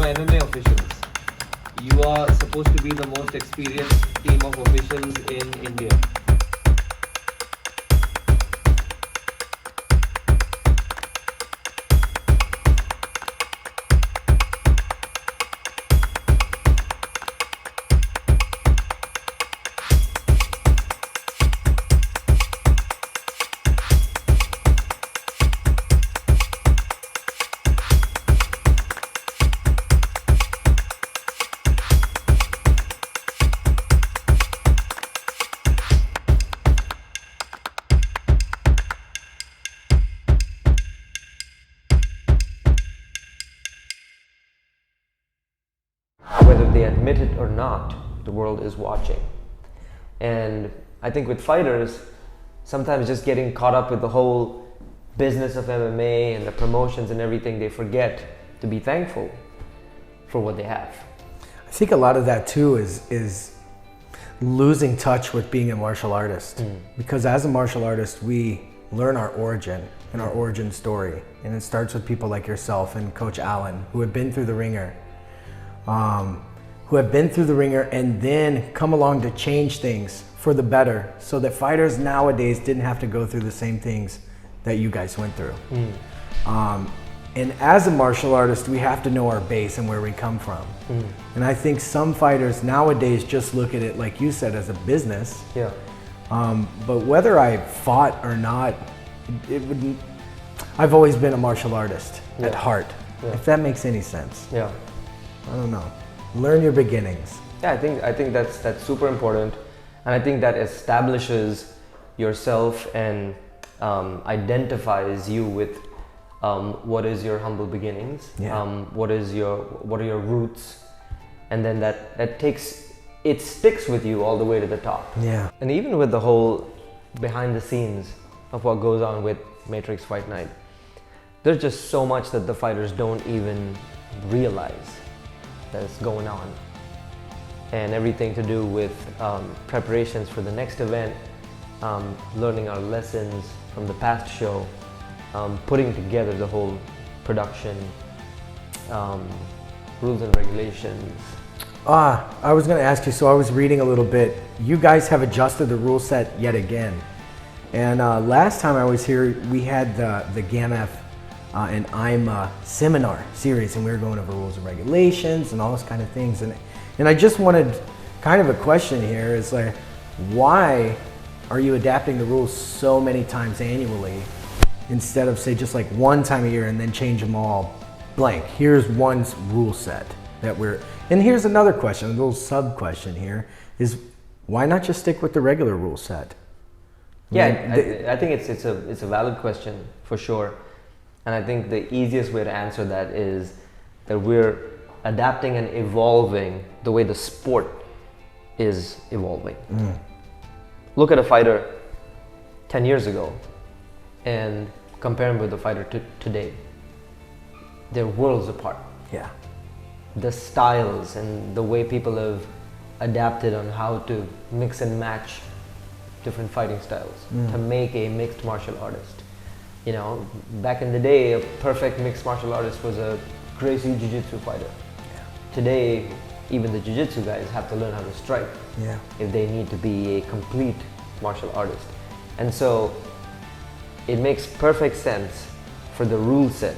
MMA officials. You are supposed to be the most experienced team of officials in India. Whether they admit it or not, the world is watching. And I think with fighters, sometimes just getting caught up with the whole business of MMA and the promotions and everything, they forget to be thankful for what they have. I think a lot of that too is losing touch with being a martial artist. Because as a martial artist, we learn our origin and our origin story. And it starts with people like yourself and Coach Allen, who have been through the ringer. And then come along to change things for the better, so that fighters nowadays didn't have to go through the same things that you guys went through. And as a martial artist, we have to know our base and where we come from. And I think some fighters nowadays just look at it, like you said, as a business. Yeah. But whether I fought or not, I've always been a martial artist at heart, if that makes any sense. Yeah. I don't know. Learn your beginnings. Yeah, I think that's super important, and I think that establishes yourself and identifies you with what is your humble beginnings, what are your roots, and then it sticks with you all the way to the top. Yeah. And even with the whole behind the scenes of what goes on with Matrix Fight Night, there's just so much that the fighters don't even realize that's going on, and everything to do with preparations for the next event, learning our lessons from the past show, putting together the whole production, rules and regulations. I was going to ask you, so I was reading a little bit. You guys have adjusted the rule set yet again. And last time I was here, we had the GAMF and I'm a seminar series, and we were going over rules and regulations and all those kind of things. And I just wanted kind of a question here is like, why are you adapting the rules so many times annually instead of say just like one time a year and then change them all blank? Here's one rule set and here's another question, a little sub question here is, why not just stick with the regular rule set? I think it's a valid question for sure. And I think the easiest way to answer that is that we're adapting and evolving the way the sport is evolving. Look at a fighter 10 years ago and compare him with the fighter today. They're worlds apart. Yeah. The styles and the way people have adapted on how to mix and match different fighting styles to make a mixed martial artist. You know, back in the day, a perfect mixed martial artist was a Gracie Jiu-Jitsu fighter. Yeah. Today, even the Jiu-Jitsu guys have to learn how to strike if they need to be a complete martial artist. And so, it makes perfect sense for the rule set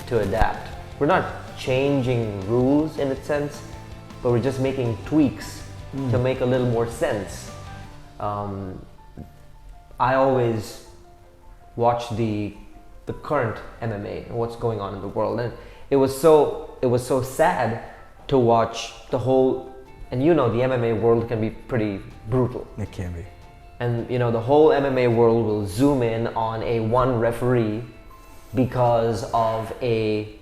to adapt. We're not changing rules in a sense, but we're just making tweaks to make a little more sense. I always watch the current MMA and what's going on in the world, and it was so sad to watch the whole, and you know the MMA world can be pretty brutal. It can be. And you know the whole MMA world will zoom in on a one referee because of a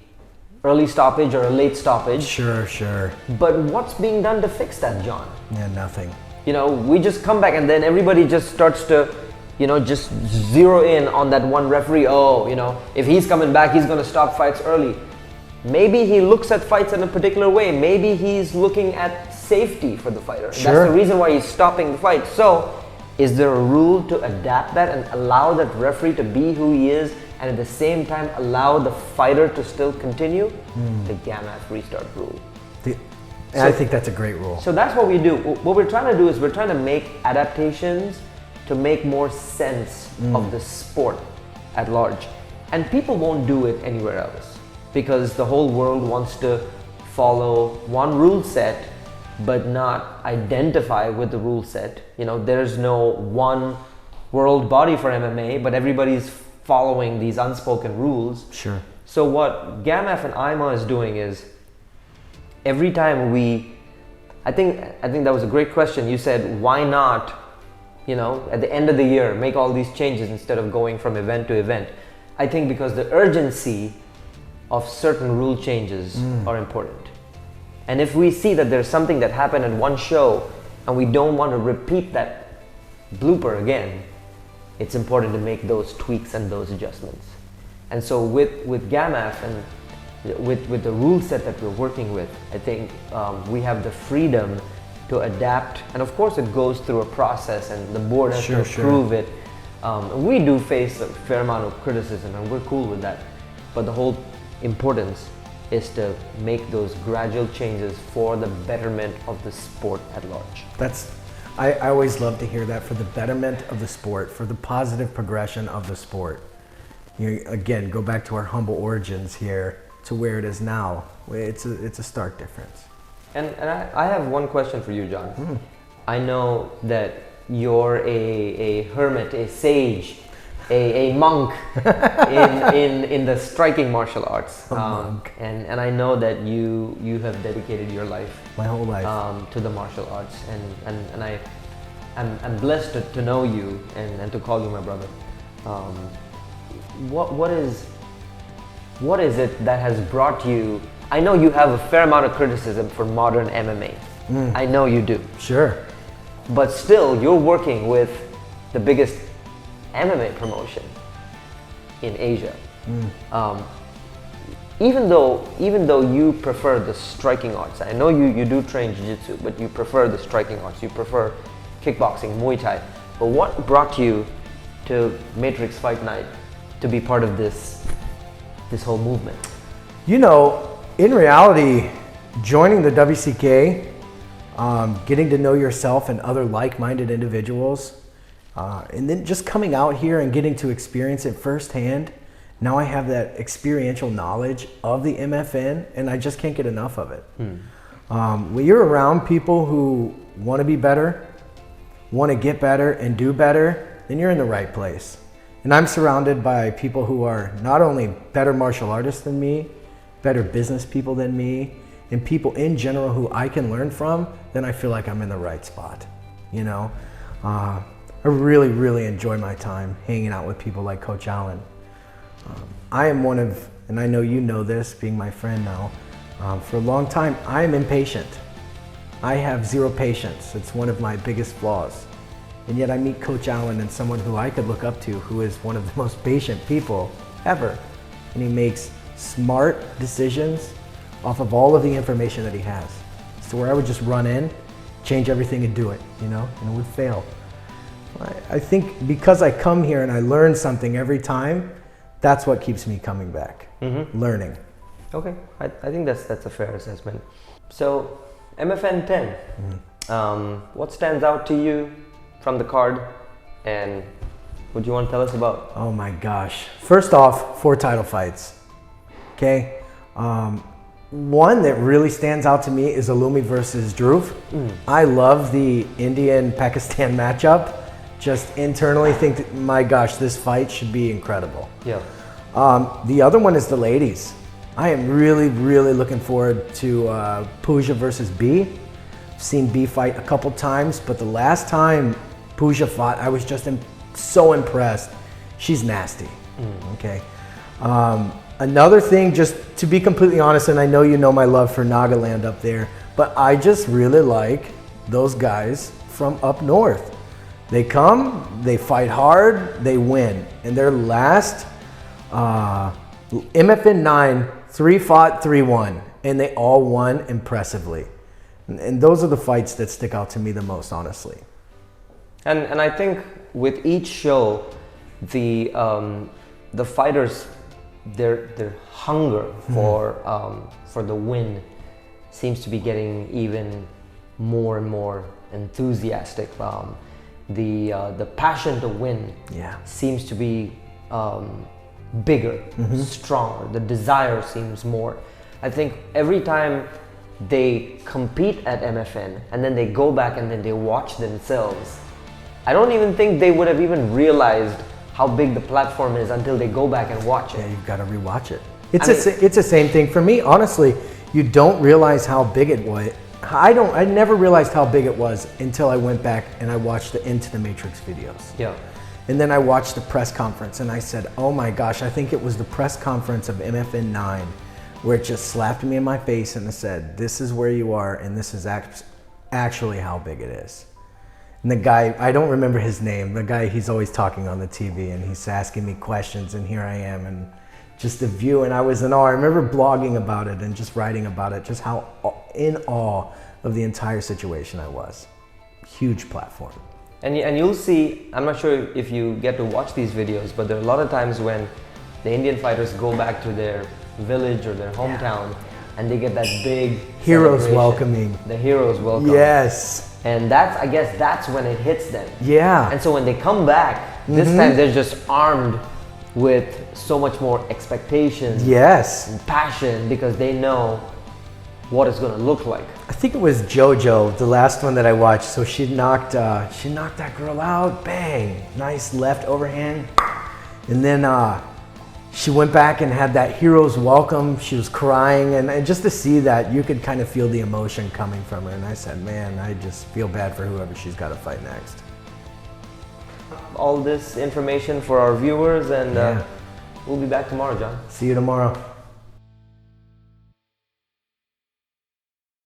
early stoppage or a late stoppage. Sure. But what's being done to fix that, John? Yeah, nothing. You know, we just come back and then everybody just starts to, you know, just zero in on that one referee. Oh, you know, if he's coming back, he's going to stop fights early. Maybe he looks at fights in a particular way. Maybe he's looking at safety for the fighter. Sure. That's the reason why he's stopping the fight. So, is there a rule to adapt that and allow that referee to be who he is and at the same time allow the fighter to still continue, the GAMAF restart rule. And I think that's a great rule. So that's what we do. What we're trying to do is we're trying to make adaptations to make more sense of the sport at large. And people won't do it anywhere else because the whole world wants to follow one rule set but not identify with the rule set. You know, there's no one world body for MMA, but everybody's following these unspoken rules. Sure. So what GAMAF and IMA is doing is every time I think that was a great question. You said, why not, you know, at the end of the year, make all these changes instead of going from event to event? I think because the urgency of certain rule changes are important. And if we see that there's something that happened at one show and we don't want to repeat that blooper again, it's important to make those tweaks and those adjustments. And so with GAMAF and with the rule set that we're working with, I think we have the freedom to adapt. And of course it goes through a process and the board has to approve it. We do face a fair amount of criticism and we're cool with that. But the whole importance is to make those gradual changes for the betterment of the sport at large. I always love to hear that, for the betterment of the sport, for the positive progression of the sport. You again, go back to our humble origins here to where it is now. It's a stark difference. And I have one question for you, John. I know that you're a hermit, a sage, a monk in the striking martial arts. Monk. And I know that you have dedicated your life, My whole life. to the martial arts, and I'm blessed to know you and to call you my brother. What is it that has brought you? I know you have a fair amount of criticism for modern MMA. I know you do. Sure. But still, you're working with the biggest MMA promotion in Asia. Even though you prefer the striking arts, I know you do train jiu-jitsu, but you prefer the striking arts. You prefer kickboxing, Muay Thai. But what brought you to Matrix Fight Night to be part of this whole movement? You know, in reality, joining the WCK, getting to know yourself and other like-minded individuals, and then just coming out here and getting to experience it firsthand. Now I have that experiential knowledge of the MFN, and I just can't get enough of it. When you're around people who want to be better, want to get better and do better, then you're in the right place. And I'm surrounded by people who are not only better martial artists than me, better business people than me, and people in general who I can learn from, then I feel like I'm in the right spot. You know, I really, really enjoy my time hanging out with people like Coach Allen. I am one of, and I know you know this, being my friend now, for a long time, I am impatient. I have zero patience. It's one of my biggest flaws. And yet I meet Coach Allen and someone who I could look up to, who is one of the most patient people ever. And he makes smart decisions off of all of the information that he has. So where I would just run in, change everything and do it, you know, and it would fail. I think because I come here and I learn something every time, that's what keeps me coming back, learning. Okay, I think that's a fair assessment. So, MFN 10, what stands out to you from the card, and what do you want to tell us about? Oh my gosh. First off, 4 title fights, okay? One that really stands out to me is Alumi versus Dhruv. I love the Indian-Pakistan matchup. Just internally think that, my gosh, this fight should be incredible. Yeah. The other one is the ladies. I am really, really looking forward to Pooja versus B. I've seen B fight a couple times, but the last time Pooja fought, I was just so impressed. She's nasty, okay? Another thing, just to be completely honest, and I know you know my love for Nagaland up there, but I just really like those guys from up north. They come, they fight hard, they win. And their last MFN 9, 3 fought, 3 won. And they all won impressively. And those are the fights that stick out to me the most, honestly. And I think with each show, the the fighters, their hunger for the win seems to be getting even more and more enthusiastic. The passion to win seems to be bigger, stronger. The desire seems more. I think every time they compete at MFN and then they go back and then they watch themselves, I don't even think they would have even realized how big the platform is until they go back and watch it. Yeah, you've got to rewatch it. It's the same thing for me. Honestly, you don't realize how big it was. I never realized how big it was until I went back and I watched the Into the Matrix videos. Yeah. And then I watched the press conference and I said, oh my gosh, I think it was the press conference of MFN 9 where it just slapped me in my face and it said, this is where you are and this is actually how big it is. And the guy, I don't remember his name, the guy, he's always talking on the TV and he's asking me questions and here I am and just the view, and I was in awe. I remember blogging about it and just writing about it, just how in awe of the entire situation I was. Huge platform. And you'll see, I'm not sure if you get to watch these videos, but there are a lot of times when the Indian fighters go back to their village or their hometown and they get that big heroes celebration. welcoming. The heroes welcome. Yes. And I guess that's when it hits them. Yeah. And so when they come back, this time they're just armed with so much more expectations. Yes. And passion because they know what it's going to look like. I think it was JoJo, the last one that I watched. So she knocked that girl out, bang, nice left overhand. And then she went back and had that hero's welcome. She was crying and just to see that, you could kind of feel the emotion coming from her. And I said, man, I just feel bad for whoever she's got to fight next. All this information for our viewers and we'll be back tomorrow, John. See you tomorrow.